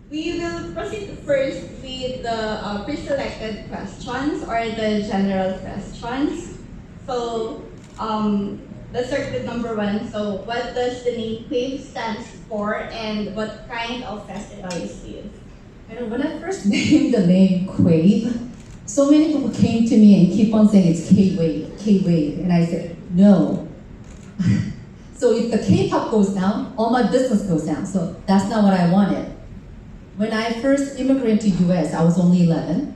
We will proceed first with the pre-selected questions or the general questions. So, let's start with number one. So, what does the name Kwave stands for, and what kind of festival is this? And when I first named the name Kwave, so many people came to me and keep on saying it's K-Wave, K-Wave. And I said, no. So if the K-pop goes down, all my business goes down. So that's not what I wanted. When I first immigrated to US, I was only 11.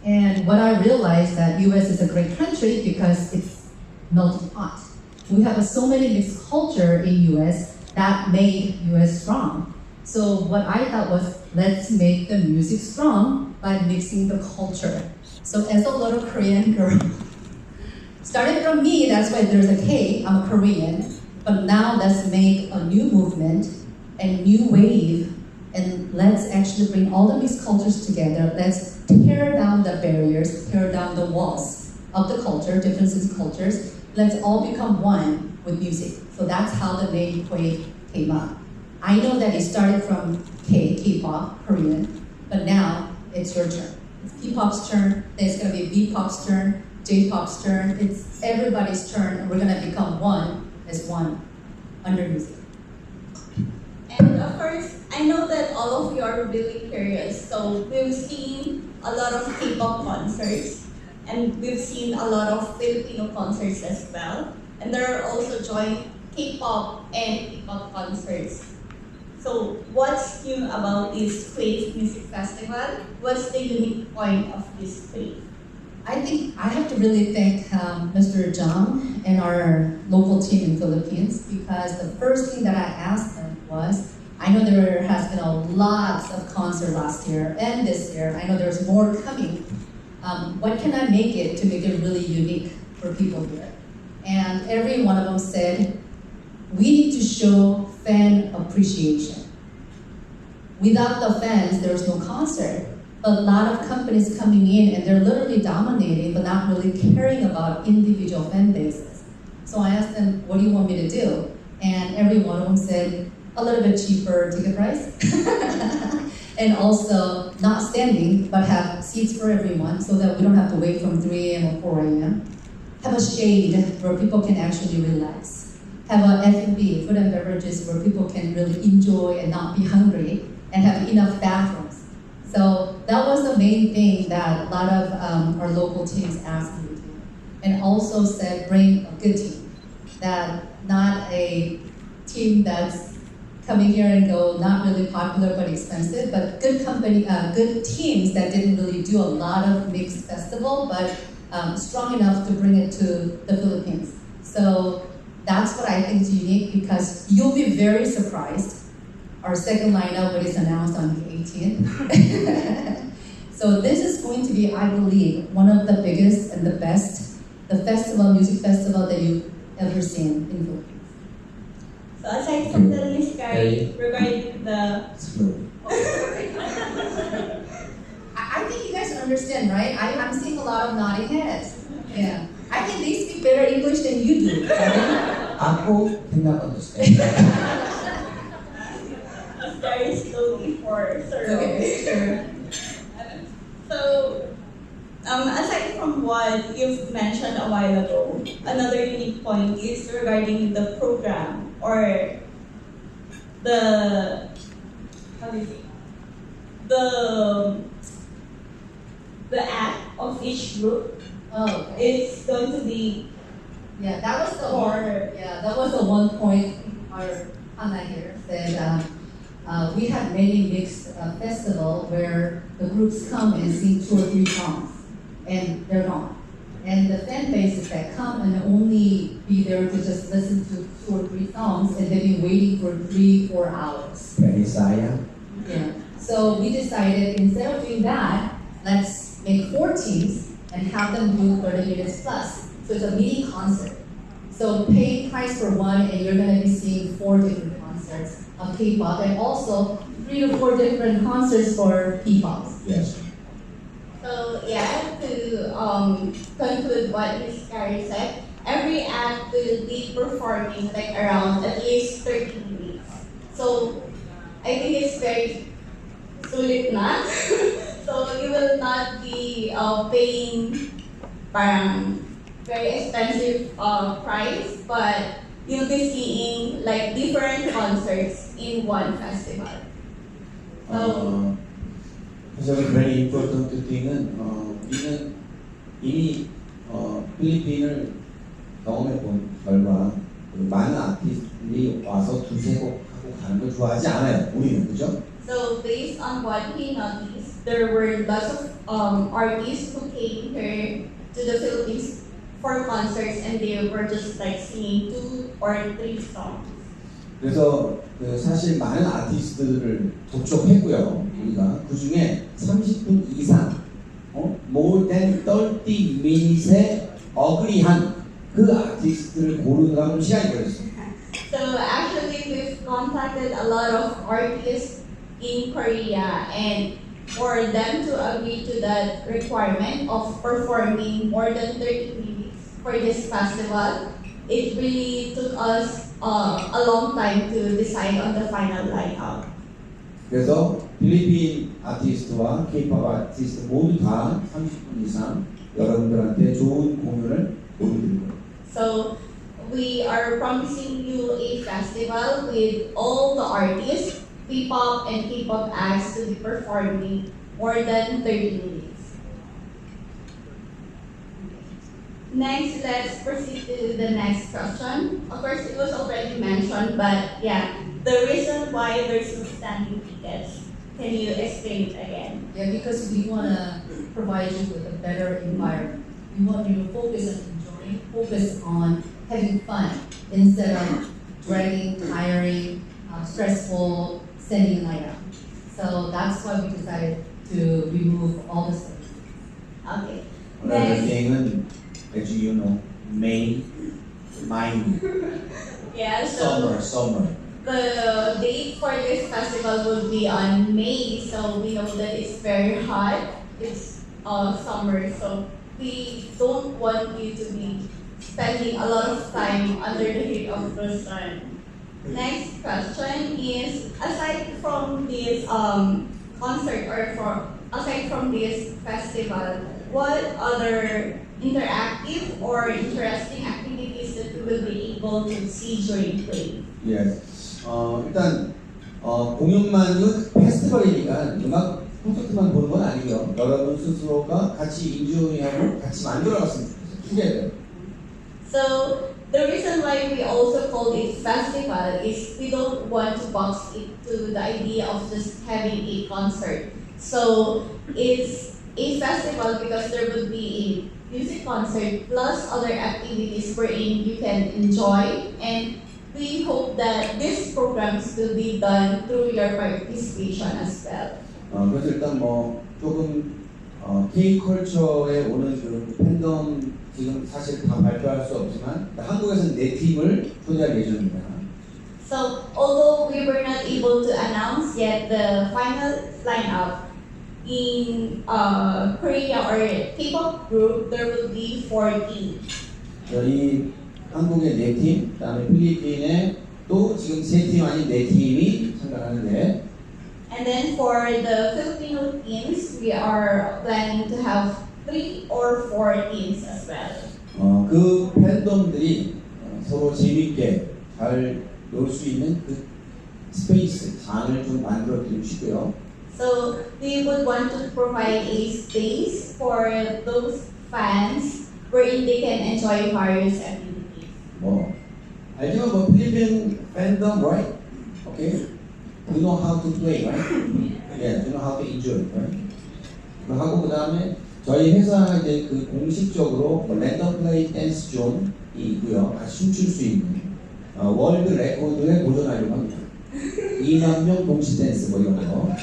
And what I realized that US is a great country because it's melting pot. We have so many mixed culture in US that made US strong. So what I thought was, let's make the music strong by mixing the culture. So as a little Korean girl, started from me, that's why there's a K, I'm a Korean, but now let's make a new movement and new wave, and let's actually bring all the mixed cultures together. Let's tear down the barriers, tear down the walls of the culture, differences in cultures. Let's all become one with music. So that's how the name Kwave came up. I know that it started from K-pop, Korean, but now it's your turn. It's P-pop's turn, then it's gonna be V-pop's turn, J-pop's turn. It's everybody's turn, and we're gonna become one as one under music. And of course, I know that all of you are really curious. So we've seen a lot of K-pop concerts, and we've seen a lot of Filipino concerts as well. And there are also joint K-pop and K-pop concerts. So what's new about this Kwave Music Festival? What's the unique point of this Kwave? I think I have to really thank Mr. Jung and our local team in Philippines, because the first thing that I asked them was, I know there has been a lot of concerts last year and this year. I know there's more coming. What can I make it to make it really unique for people here? And every one of them said, we need to show fan appreciation. Without the fans, there's no concert. But a lot of companies coming in and they're literally dominating but not really caring about individual fan bases. So I asked them, what do you want me to do? And every one of them said, a little bit cheaper ticket price. And also not standing, but have seats for everyone so that we don't have to wait from 3 a.m. or 4 a.m. Have a shade where people can actually relax. Have a F&B, food and beverages, where people can really enjoy and not be hungry, and have enough bathrooms. So that was the main thing that a lot of our local teams asked me to do. And also said, bring a good team. That not a team that's coming here and go, not really popular but expensive, but good company, good teams that didn't really do a lot of mixed festival, but strong enough to bring it to the Philippines. So that's what I think is unique, because you'll be very surprised. Our second lineup, when it's announced on the 18th. So this is going to be, I believe, one of the biggest and the best, the festival, music festival that you've ever seen in Philippines. So aside from the list, guys, regarding the... I think you guys understand, right? I'm seeing a lot of nodding heads. Yeah. I think they speak better English than you do. Ako did not understand. Very slowly for Sir. Okay, sure. So, aside from what you've mentioned a while ago, another unique point is regarding the program or the, how do you say, the act of each group. Oh, okay. It's going to be Yeah, that was the order. Yeah, that was the one point our Hannah here said. We have many mixed festival where the groups come and sing 2 or 3 songs, and they're gone. And the fan bases that come and only be there to just listen to 2 or 3 songs, and they've been waiting for 3-4 hours. Very sayang. Yeah. So we decided, instead of doing that, let's make 4 teams and have them do 30 minutes plus. So it's a mini concert. So pay price for one, and you're going to be seeing 4 different concerts of K-pop, and also 3 to 4 different concerts for P-pop. Yes. So yeah, to conclude what Ms. Carrie said, every act will be performing like around at least 30 minutes. So I think it's very sulit na. So you will not be paying parang very expensive price, but you'll be seeing like different concerts in one festival. 그래서 very important thing은 우리는 이미 필리핀을 경험해 본 결과 많은 아티스트들이 와서 두세 곡 하고 가는 걸 좋아하지 않아요. 우리는 그죠? So based on what we noticed, there were lots of artists who came here to the Philippines for concerts, and they were just like singing 2 or 3 songs. 그래서 사실 많은 아티스트들을 접촉했고요. 우리가 그 중에 30분 이상, more than 30 minutes에 어그리한 그 아티스트를 고르느라 좀 시간이 걸렸어요. So actually, we've contacted a lot of artists in Korea, and for them to agree to that requirement of performing more than 30 minutes for this festival, it really took us a long time to decide on the final lineup. 그래서 필리핀 아티스트와 K-pop 아티스트 모두 다 30분 이상 여러분들한테 좋은 공연을 보여드릴 거예요. So we are promising you a festival with all the artists, P-pop and K-pop acts to be performing more than 30 minutes. Next, let's proceed to the next question. Of course, it was already mentioned, but yeah, the reason why there's no standing tickets. Can you explain it again? Yeah, because we want to provide you with a better environment. We want you to focus on enjoying, focus on having fun instead of dragging, tiring, stressful, standing lineup. So that's why we decided to remove all the stuff. Okay. Another Next. thing은 as you know, May, Yeah, so summer. the date for this festival will be on May, so we know that it's very hot. It's summer, so we don't want you to be spending a lot of time under the heat of the sun. Next question is, aside from this concert or aside from this festival, what other interactive or interesting activities that we will be able to see during Kwave? 예. 일단 공연만은 페스티벌이니까 음악 콘서트만 보는 건 아니고요. 여러분 스스로가 같이 인조하고 같이 만들어갔으면 좋겠어요. So the reason why we also call it festival is we don't want to box it to the idea of just having a concert. So it's a festival because there will be a music concert plus other activities wherein you can enjoy, and we hope that these programs will be done through your participation as well. 그래서 일단 조금 K-컬처에 오는 그 팬덤 지금 사실 다 발표할 수 없지만 한국에서는 4팀을 초대할 예정입니다. So although we were not able to announce yet the final lineup, in Korea or K-pop group, there will be 4 teams. 이 한국의 4팀, 그다음에 필리핀에 또 지금 3팀 아닌 4팀이 참가하는데. And then for the Filipino teams, we are planning to have 3 or 4 teams as well. 그 팬덤들이 서로 재밌게 잘 놀 수 있는 그 스페이스, 장을 좀 만들어 드리고 싶고요. So we would want to provide a space for those fans wherein they can enjoy various activities. 알지만 필리핀 팬덤, right? Okay? You know how to play, right? Yeah, you know how to enjoy, right? 하고 그 다음에 저희 회사 이제 그 공식적으로 랜덤 플레이 댄스 존이 있고요. 같이 춤출 수 있는 월드 레코드에 도전하려고 합니다. 2만 명 동시 댄스 이런 거.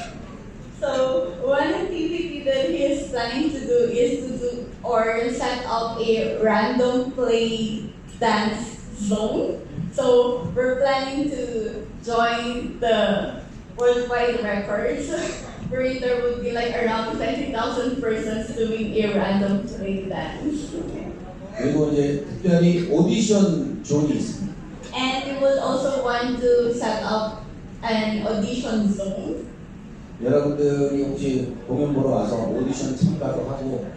So one activity that he is planning to do is to do or set up a random play dance zone. So we're planning to join the worldwide records where there would be like around 20,000 persons doing a random play dance. 그리고 이제 특별히 오디션 존이 있습니다. And we would also want to set up an audition zone. 여러분들이 혹시 공연 보러 와서 오디션 참가도 하고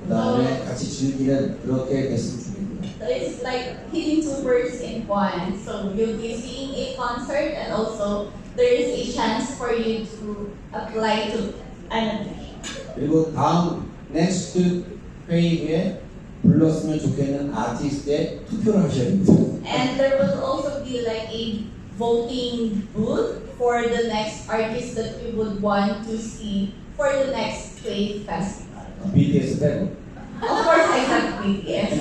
그 다음에 같이 즐기는 그렇게 됐으면 좋겠네요. So it's like hitting two birds in one. So you'll be seeing a concert and also there is a chance for you to apply to an audition. 그리고 다음 next Kwave에 불렀으면 좋겠는 아티스트에 투표를 하셔야 됩니다. And there will also be like a voting booth for the next artist that we would want to see for the next Kwave Festival. BTS 빼고 Of course, I have BTS.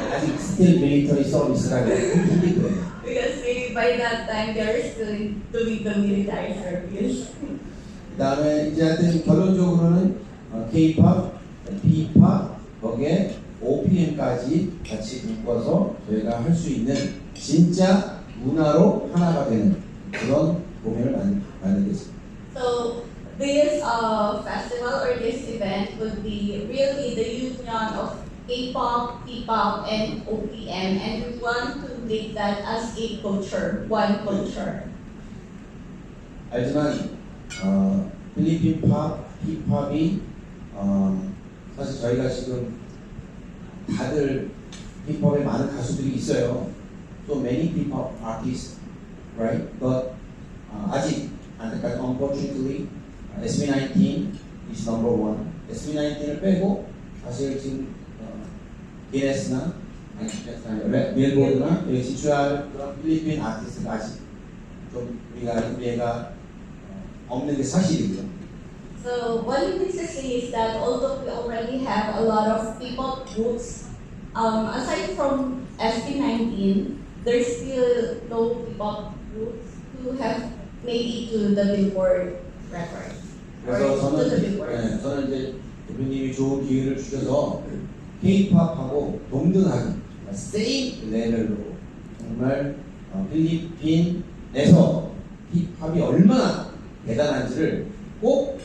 아직 스틸 밀리터리 서비스라고 힘들 거예요. Because maybe by that time they are still doing the military service. 그 다음에 이제 하여튼 결론적으로는 K-pop, P-pop, 거기에 OPM까지 같이 묶어서 저희가 할 수 있는 진짜 문화로 하나가 되는 그런 공연을 만들겠습니다. So this festival or this event would be really the union of K-pop, P-pop, and OPM, and we want to make that as a culture, one culture. 알지만 필리핀 팝, 힙합이 사실 저희가 지금 다들 힙합에 많은 가수들이 있어요. So many hip-hop artists, right? But 아직 안타깝게 unfortunately SB19 is number one. SB19을 빼고 사실 지금 기네스나 빌보드나 진출할 그런 필리핀 아티스트가 아직 좀 우리가 없는 게 사실이고요. So what it means to say is that although we already have a lot of P-pop groups, aside from SB19, there's still no P-pop groups who have made it to the Billboard record. 그래서 To the Billboard. 저는 이제 대표님이 좋은 기회를 주셔서 K-팝하고 동등하게 same 레벨로 정말 필리핀에서 힙합이 얼마나 대단한지를 꼭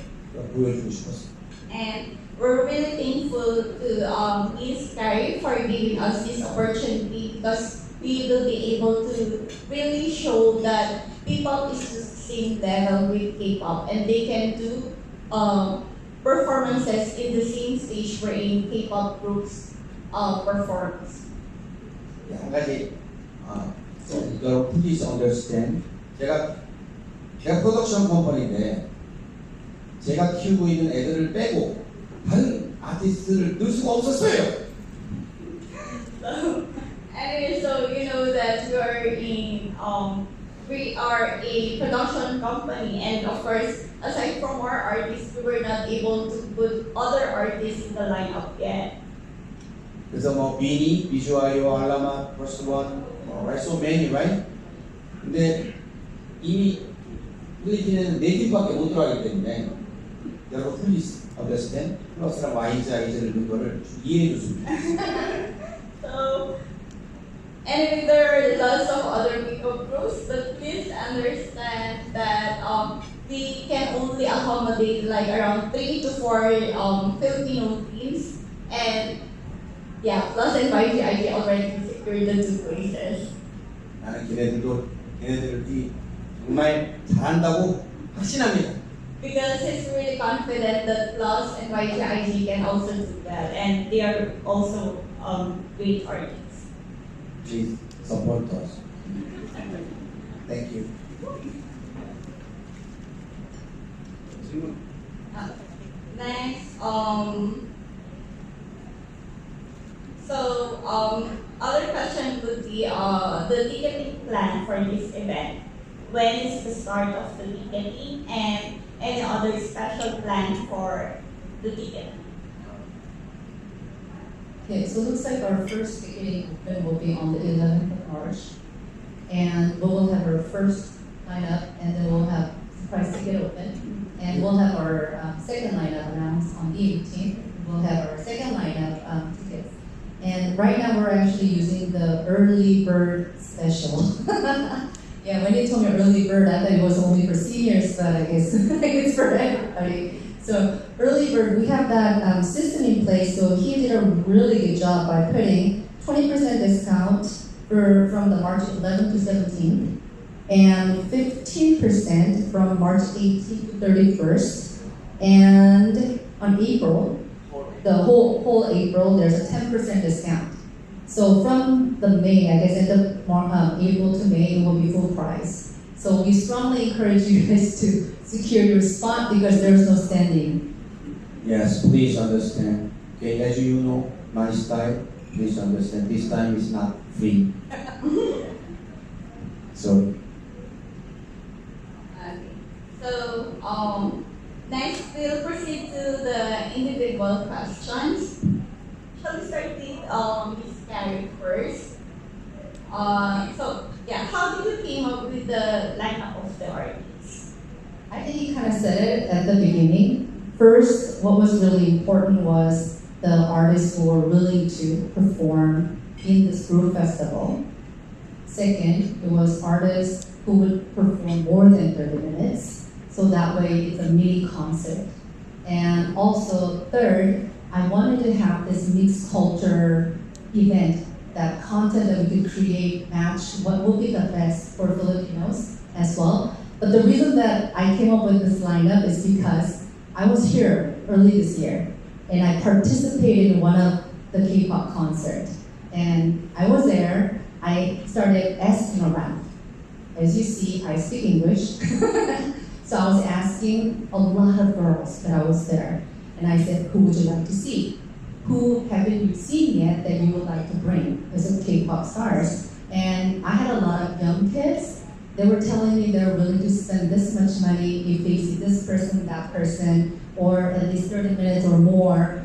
보여주고 싶었어요. And we're really thankful to Miss Carrie for giving us this opportunity because we will be able to really show that P-pop is the same level with K-pop and they can do performances in the same stage wherein K-pop groups performs. 한 가지 여러분 please understand. 제가 프로덕션 컴퍼니인데 제가 키우고 있는 애들을 빼고 다른 아티스트를 넣을 수가 없었어요. Anyway, so you know that we are a production company, and of course, aside from our artists, we were not able to put other artists in the lineup yet. 그래서 뭐 비니, 비주얼이와 알라마, 퍼스트원, right, so many, right? 근데 이미 필리핀에는 네 팀밖에 못 들어가기 때문에 여러분 please understand. 플러스랑 YG를 넣은 거를 이해해 줬으면 좋겠어요. So, anyway, there are lots of other P-pop groups, but please understand that we can only accommodate like around 3 to 4 Filipino teams, and yeah, Plus and YG already secured the 2 places. 나는 걔네들이 정말 잘한다고 확신합니다. Because he's really confident that Plus and YG can also do that, and they are also great artists. Please support us. Thank you. Next, other question would be the ticketing plan for this event. When is the start of the ticketing and any other special plan for the ticket? Okay, so it looks like our first ticketing open will be on the 11th of March. And we will have our first lineup, and then we'll have surprise ticket open. And we'll have our second lineup announced on the 18th. We'll have our second lineup tickets. And right now we're actually using the early bird special. Yeah, when you told me early bird, I thought it was only for seniors, but I guess it's for everybody. So early bird, we have that system in place. So he did a really good job by putting 20% discount from the March 11th to 17th. and 15% from March 18th to 31st. And on April, the whole April, there's a 10% discount. So from the May, I guess end of April to May, it will be full price. So we strongly encourage you guys to secure your spot because there's no standing. Yes, please understand. Okay, as you know, my style, please understand, this time is not free. So, Okay. So, next we'll proceed to the individual questions. Shall we start with Miss Carrie first? How did you came up with the lineup of the artists? I think you kind of said it at the beginning. First, what was really important was the artists who were willing to perform in this group festival. Second, it was artists who would perform more than 30 minutes, so that way it's a mini concert. And also, third, I wanted to have this mixed culture event, that content that we could create match what will be the best for Filipinos as well. But the reason that I came up with this lineup is because I was here early this year, and I participated in one of the K-pop concert. And I was there, I started asking around. As you see, I speak English. So I was asking a lot of girls that I was there. And I said, who would you like to see? Who haven't you seen yet that you would like to bring as a K-pop stars? And I had a lot of young kids. They were telling me they're willing to spend this much money if they see this person, that person, or at least 30 minutes or more,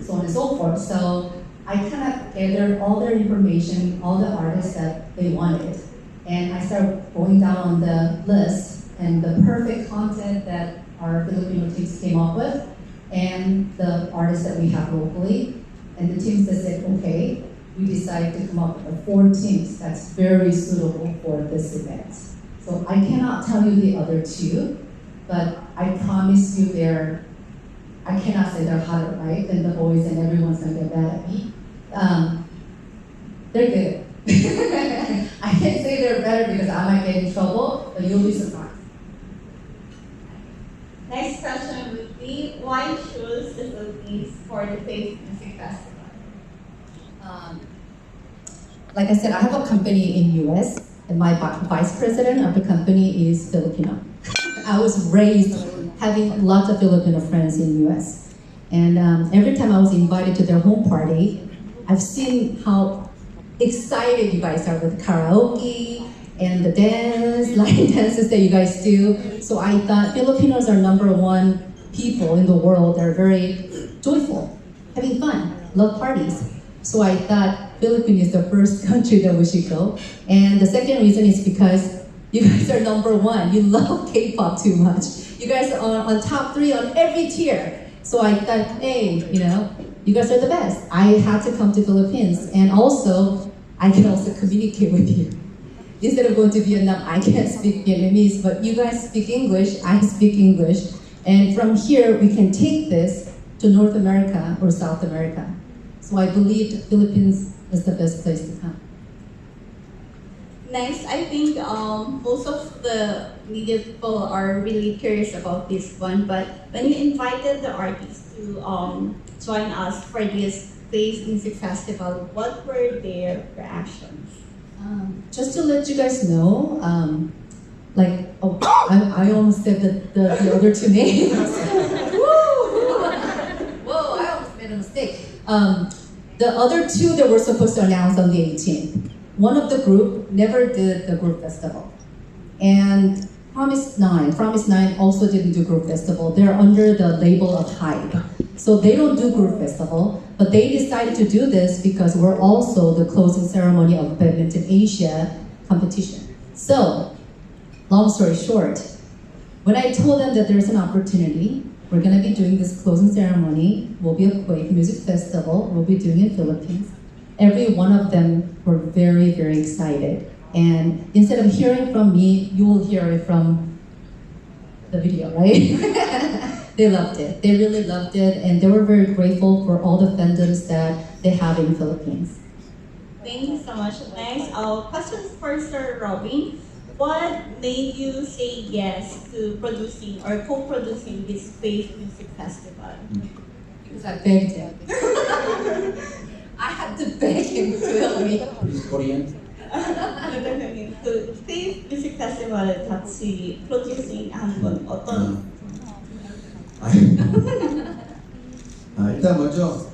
so on and so forth. So I kind of gathered all their information, all the artists that they wanted. And I started going down on the list and the perfect content that our Filipino teams came up with and the artists that we have locally. And the teams that said, okay, we decided to come up with 4 teams that's very suitable for this event. So I cannot tell you the other 2, but I promise you I cannot say they're hotter, right, than the boys and everyone's gonna get mad at me. They're good. I can't say they're better because I might get in trouble, but you'll be surprised. Next question would be, why choose the Philippines for the Kwave Music Festival? Like I said, I have a company in US, and my vice president of the company is Filipino. I was raised having lots of Filipino friends in US. And every time I was invited to their home party, I've seen how excited you guys are with karaoke and the line dances that you guys do. So I thought Filipinos are #1 people in the world that are very joyful, having fun, love parties. So I thought Philippines is the first country that we should go. And the second reason is because you guys are #1. You love K-pop too much. You guys are on top 3 on every tier. So I thought, hey, you guys are the best. I had to come to Philippines. And also, I can also communicate with you. Instead of going to Vietnam, I can't speak Vietnamese, but you guys speak English, I speak English. And from here, we can take this to North America or South America. So I believe the Philippines is the best place to come. Next, I think most of the media people are really curious about this one, but when you invited the artists to join us for this Kwave Music Festival, what were their reactions? Just to let you guys know, I almost said the other 2 names. Whoa, I almost made a mistake. The other 2 that were supposed to announce on the 18th. One of the group never did the group festival. And Promise 9 also didn't do group festival. They're under the label of Hype. So they don't do group festival, but they decided to do this because we're also the closing ceremony of Badminton Asia competition. So, long story short, when I told them that there's an opportunity, we're gonna be doing this closing ceremony, will be a Kwave Music Festival, we'll be doing it in Philippines. Every one of them were very, very excited. And instead of hearing from me, you will hear it from the video, right? They loved it. They really loved it, and they were very grateful for all the fandoms that they have in the Philippines. Thank you so much. Next, questions for Sir Robin. what made you say yes to producing or co-producing this Kwave Music Festival? Because I begged him. I had to beg him to help me. He's Korean. 그 Kwave Music Festival 같이 프로듀싱 한건 어떤? 일단 먼저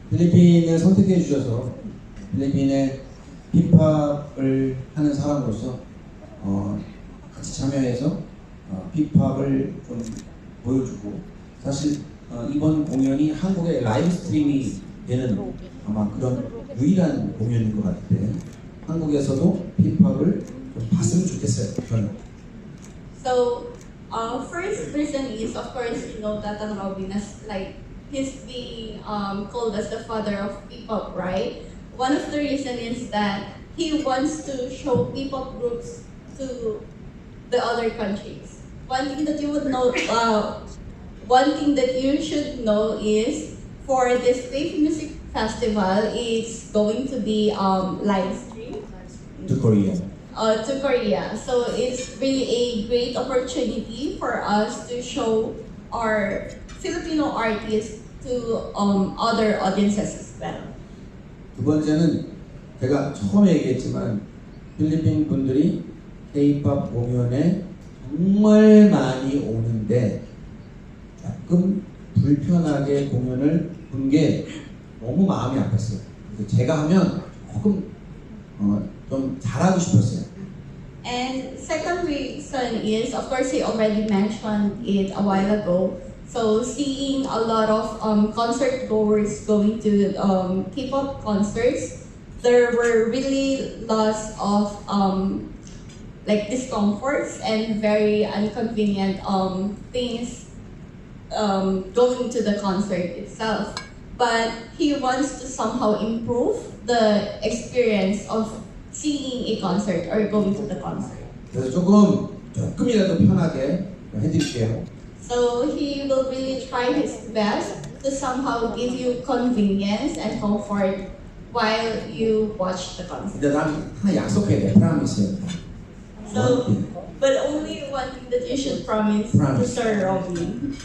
필리핀을 선택해 주셔서 필리핀의 힙합을 하는 사람으로서 같이 참여해서 힙합을 좀 보여주고 사실 이번 공연이 한국의 라이브 스트리밍이 되는 아마 그런 유일한 공연인 것 같은데 한국에서도 힙합을 좀 봤으면 좋겠어요. 저는. So, first reason is, of course, you know that Robin is like he's being called as the father of P-pop, right? One of the reason is that he wants to show P-pop groups to the other countries. One thing that you would know, one thing that you should know is for this Kwave Music Festival, it's going to be live stream To Korea. to Korea. So it's really a great opportunity for us to show our Filipino artists to other audiences as well. 두 번째는 제가 처음에 얘기했지만 필리핀 분들이 K-pop 공연에 정말 많이 오는데 조금 불편하게 공연을 본 게 너무 마음이 아팠어요. 그래서 제가 하면 조금 좀 잘하고 싶었어요. And second reason is, of course, he already mentioned it a while ago. So seeing a lot of concert goers going to K-pop concerts, there were really lots of like discomforts and very inconvenient things going to the concert itself. But he wants to somehow improve the experience of seeing a concert or going to the concert. 그래서 조금이라도 편하게 해드릴게요. So he will really try his best to somehow give you convenience and comfort while you watch the concert. 근데 난 하나 약속해야 돼. 프라미스. So, but only one thing that you should promise to Sir Robin.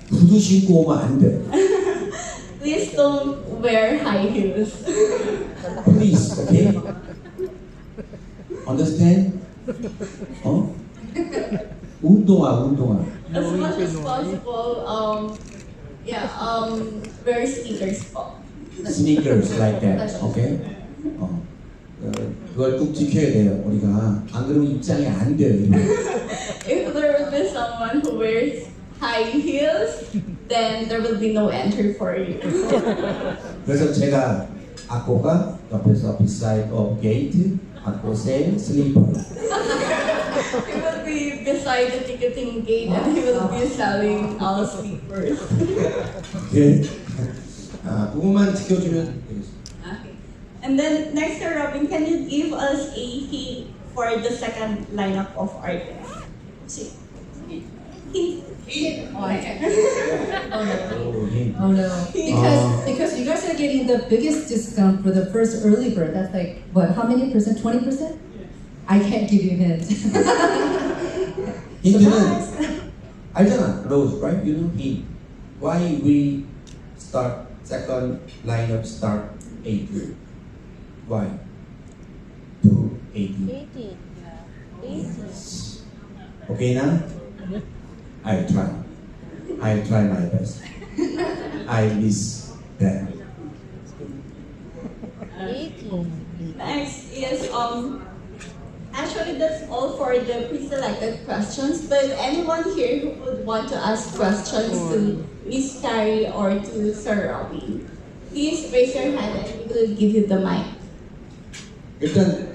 구두 신고 오면 안 돼. Please don't wear high heels. Please, okay? Understand? 운동화. As much as possible, wear sneakers po. Sneakers like that, okay? 그걸 꼭 지켜야 돼요. 우리가 안 그러면 입장이 안 돼요. If there will be someone who wears high heels, then there will be no entry for you. 그래서 제가 아꼬가 옆에서 beside of gate, 아꼬 sell sleeper. He will be beside the ticketing gate and he will be selling all sleepers. 오케이. 그것만 지켜주면 되겠습니다. Okay. And then next, Sir Robin, can you give us a hint for the second lineup of artists? Hint. Oh, I can't. 오, Oh no. Because you guys are getting the biggest discount for the first early bird. That's like what? How many percent? 20%? I can't give you hints. 힌트는 알잖아. Rose, right? You know hint. Why we start second lineup start 8? Why? 280. 80. Yes. Okay now? I'll try my best. I miss that. 80. Next is actually that's all for the pre-selected questions. But anyone here who would want to ask questions to Miss Carrie or to Sir Robin, please raise your hand and we will give you the mic. 일단